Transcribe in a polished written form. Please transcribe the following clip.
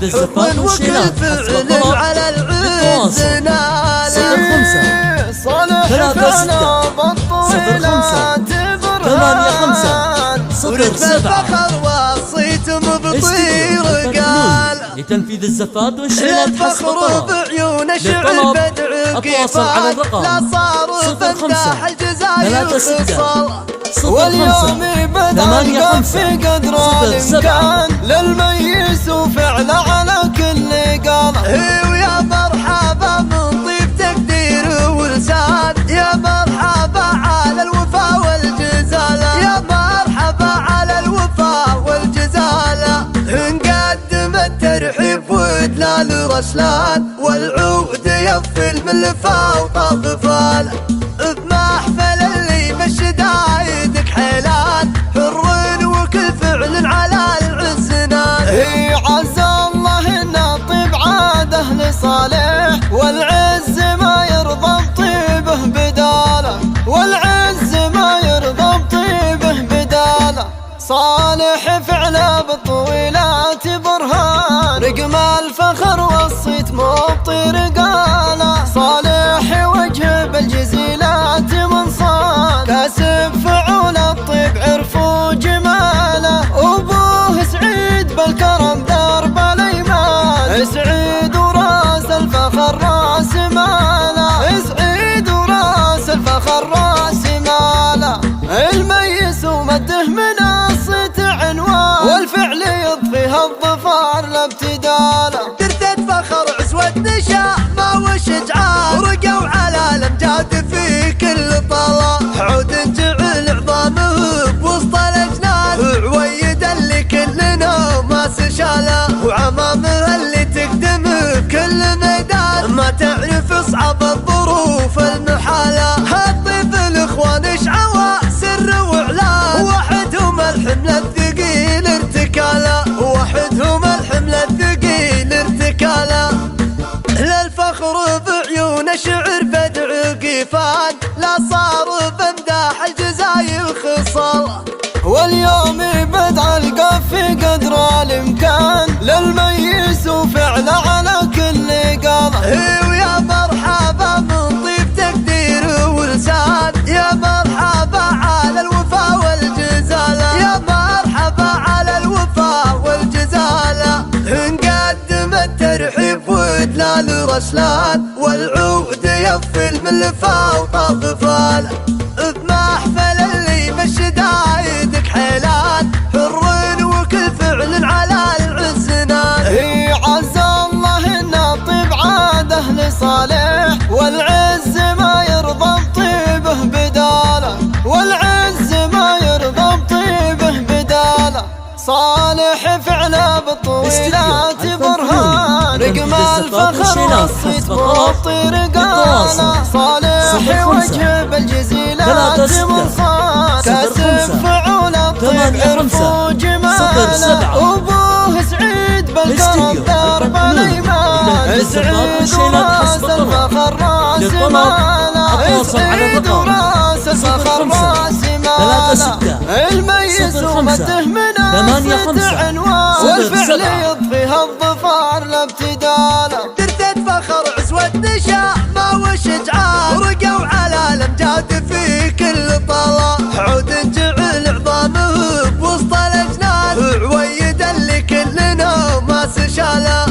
تنفيذ الزفات والشيلات حسب الطلب بالتواصل 05 36 07 لتنفيذ الزفات والشيلات حسب الطلب للطلب أتواصل على الرقم 05 واليوم بدأ في قدر الإمكان للميس وفعله على كل قاله. ويا مرحبا من طيب تقدير ولسان، يا مرحبا على الوفا والجزالة، يا مرحبا على الوفا والجزالة. نقدم الترحيب ودلال رسلان، والعود يفل من الفا وطفال بمحفل اللي بالشدايدك حيلان، حر وكل فعل على العزنان. عز الله ان طيب عاد اهل صالح، والعز ما يرضى بطيبه بداله، والعز ما يرضى بطيبه بداله. صالح فعله بالطويلات برهان، رقم الفخر والصيت مو بطير قاله. صالح وجهه بالجزيلات منصان، كاسب فعول الطيب عرفوا جماله. ابوه سعيد بالكرم درب الايمان، سعيد وراس الفخر راس ماله، سعيد وراس الفخر راس ماله. الميس ومده من الصيت عنوان، والفعل يضفيها الظفار لابتداله. درتت فخر عزوة نشامة وشجعان، ورقوا على الامجاد في كل طلا. عود جعل عظامه بوسط الاجنان، عويد اللي كلنا ماس شاله، وعمامه اللي تقدم بكل ميدان. ما تعرف اصعب الظروف المحاله، هالطيب الاخوان شعوا سر واعلان. وحدهم الحمل الثقيل ارتكاله، وحدهم الحمل الثقيل ارتكاله. للفخر بعيون شعر بدع قيفان، لا صار بمداح الجزاير خصال. واليوم بدع القف في قدر الامكان، للميس وفعله على كل قاله. ويا مرحبا من طيب تقدير ولسان، يا مرحبا على الوفا والجزالة، يا مرحبا على الوفا والجزالة. نقدم الترحيب ودلال رسلان، والعود يفل من الفا وطفال بمحفل اللي بالشدايدك حيلان، حر وكل فعل على العزنان. عز الله ان طيب عاد اهل صالح، والعز ما يرضى بطيبه بداله، والعز ما يرضى بطيبه بداله. صالح فعله بالطويلات برهان، رقم الفخر والصيت مطير قاله. صالح وجهه بالجزيلات منصان، كاسب فعول الطيب عرفوا جماله. ابوه سعيد بالكرم درب الايمان، سعيد وراس الفخر راس ماله، سعيد وراس الفخر راس ماله. الميس ومده من الصيت عنوان، والفعل يضفيها الظفار لابتداله. درتت فخر عزوة نشامة وشجعان، ورقوا على الامجاد في كل طلا. عود جعل عظامه بوسط الاجنان، عويد اللي كلنا ماس شاله،